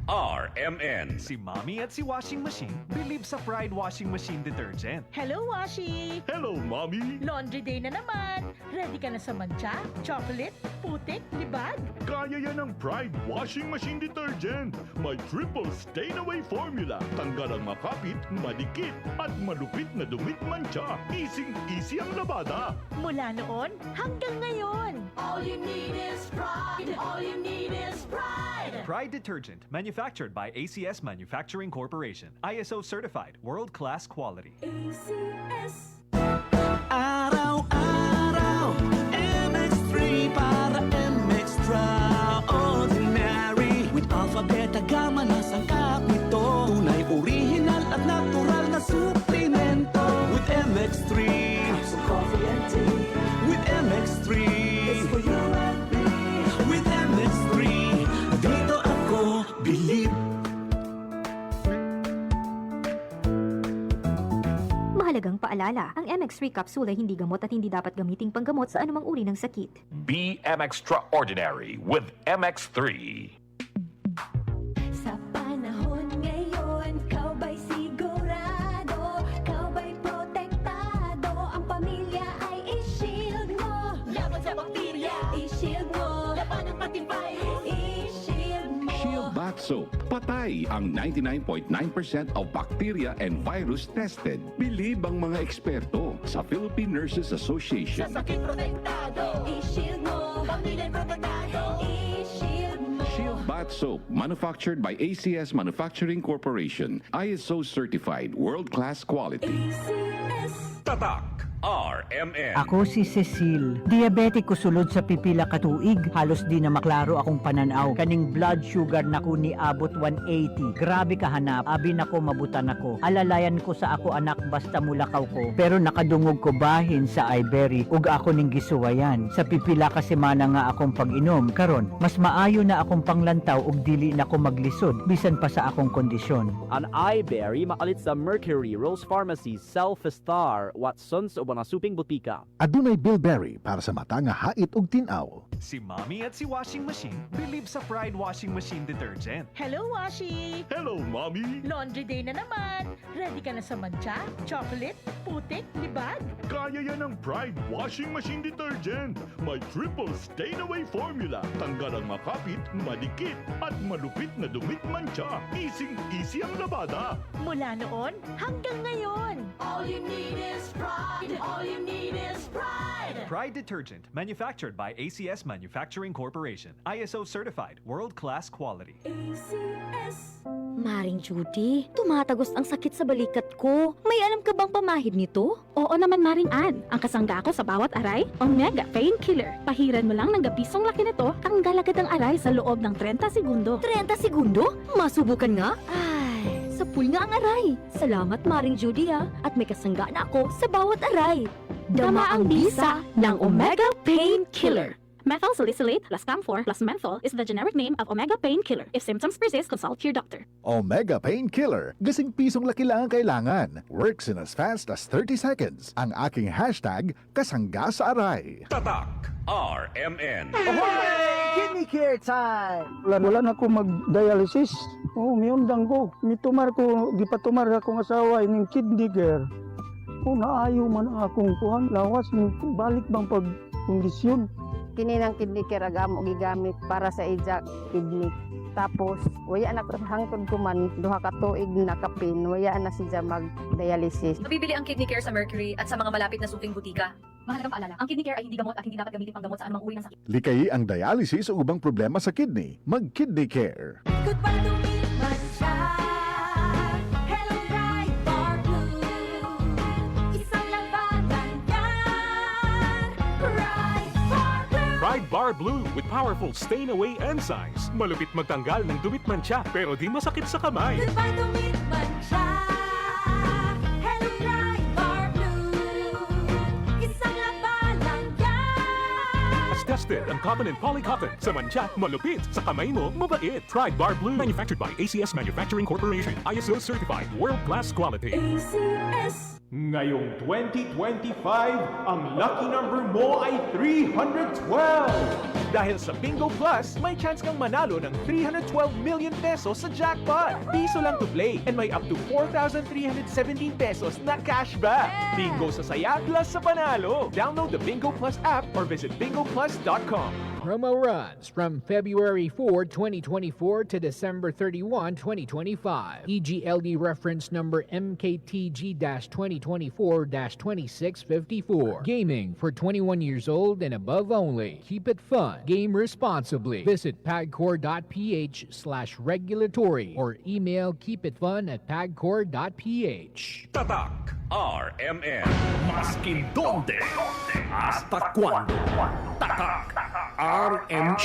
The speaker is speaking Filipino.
RMN. Si Mommy at si Washing Machine believe sa Pride Washing Machine Detergent. Hello, Washi! Hello, Mommy! Laundry day na naman! Ready ka na sa mancha, chocolate, putik, libag? Kaya yan ang Pride Washing Machine Detergent. May triple stain-away formula. Tanggal ang makapit, madikit, at malupit na dumit mancha. Easy ang labada. Mula noon hanggang ngayon. All you need is pride. All you need is pride. Pride Detergent, manufactured by ACS Manufacturing Corporation. ISO certified, world-class quality. ACS. Araw-araw, MX3 para MX-Traordinary. With alpha, beta, gamma na sangkap nito. Tunay, original at natural na suplemento. With MX3, Capsule coffee and tea. with MX3, It's for you and me. with MX3, dito ako believe. Mahalagang paalala, ang MX3 capsule ay hindi gamot at hindi dapat gamiting panggamot sa anumang uri ng sakit. Be extraordinary with MX3. Sa panahon ngayon, kau ba'y sigurado? Kau ba'y protektado? Ang pamilya ay i-shield mo. Laban sa bakterya, i-shield mo. Laban ng pati virus, i-shield mo. Shield Bath Soap. Patay ang 99.9% of bacteria and virus tested. Believe ang mga eksperto sa Philippine Nurses Sa Association. sakit protektado, i-shield mo. Pamilya protektado, i-shield mo. Shield Bath Soap, manufactured by ACS Manufacturing Corporation. ISO certified, world-class quality. ACS. Tatak RMN. Ako si Cecil. Diabetic ko sulod sa pipila katuig. Halos di na maklaro akong pananaw. Kaning blood sugar nako ni abot 180. Grabe kahanap. Abi nako mabutan ako. Alalayan ko sa ako anak basta mulakaw ko. Pero nakadungog ko bahin sa iBerry. Ug ako ning gisuwayan. Sa pipila ka semana nga akong pag-inom. Karon, mas maayo na akong panglantaw ug dili na ko maglisod. Bisan pa sa akong kondisyon. Ang iBerry makalit sa Mercury, Rose Pharmacy, Self-Star, Watsons o mga suping butika. Adunay bilberry para sa mata nga hait ug tin-aw. Si Mommy at si Washing Machine believe sa Pride Washing Machine Detergent. Hello, Washi! Hello, Mommy! Laundry day na naman. Ready ka na sa mancha, chocolate, putik, libag? Kaya yan ang Pride Washing Machine Detergent. May triple stain-away formula. Tanggal ang makapit, madikit, at malupit na dumit mancha. Easy ang labada. Mula noon hanggang ngayon. All you need is pride. All you need is pride. Pride Detergent, manufactured by ACS Manufacturing Corporation. ISO certified, world-class quality. ACS. Maring Judy, tumatagos ang sakit sa balikat ko. May alam ka bang pamahid nito? Oo naman, Maring Ann. Ang kasangga ko sa bawat aray, Omega Painkiller. Pahiran mo lang ng gapisong laki nito, tanggal agad ang aray sa loob ng 30 segundo. 30 segundo? Masubukan nga? Ay, sapul nga ang aray. Salamat Maring Judy at may kasangga na ako sa bawat aray. Dama ang bisa ng Omega Painkiller. Methyl salicylate plus camphor plus menthol is the generic name of Omega Painkiller. If symptoms persist, consult your doctor. Omega Painkiller. Gasing pisong laki lang ang kailangan. Works in as fast as 30 seconds. Ang aking hashtag, kasangga sa aray. Tatak RMN. Kidney care time! Wala na ako mag-dialysis. Oo, miundang ko. Mitumar ko, gipatumar akong asawa ining kidney care. Kung naayo man ang akong kuhan, lawas, balik bang pag-kondisyon. Kini ng kidney care agam og gigamit para sa ija kidney. Tapos waya na hangtod ko man duha ka tuig nakapin, waya na siya mag-dialysis. Mabibili ang kidney care sa Mercury at sa mga malapit na suping butika. Mahalagang paalala, ang kidney care ay hindi gamot at hindi dapat gamitin panggamot sa anumang uri ng sakit. Likayi ang dialysis o ubang problema sa kidney. Mag-kidney care. Goodbye to me, mancha. Hello, bright bar blue. Isang labanan yan. Bright bar blue. Pride Bar Blue with powerful stain-away enzymes. Malupit magtanggal ng dumit mancha pero di masakit sa kamay. Goodbye to me, mancha. Hello, bright bar blue. Isang labanan yan. As tested ang cotton and polycotton. Sa mancha, malupit. Sa kamay mo, mabait. Pride Bar Blue. Manufactured by ACS Manufacturing Corporation. ISO certified. World-class quality. ACS. Ngayong 2025, ang lucky number mo ay 312! Dahil sa Bingo Plus, may chance kang manalo ng 312 million pesos sa jackpot. Piso lang to play and may up to 4,317 pesos na cashback. Bingo sa saya plus sa panalo. Download the Bingo Plus app or visit bingoplus.com. Promo runs from February 4, 2024 to December 31, 2025. EGLD reference number MKTG-2024-2654. Gaming for 21 years old and above only. Keep it fun. Game responsibly. Visit pagcor.ph/regulatory or email keepitfun@pagcor.ph. Tatak RMN. Maskin donde, hasta cuando. Tatak RMN.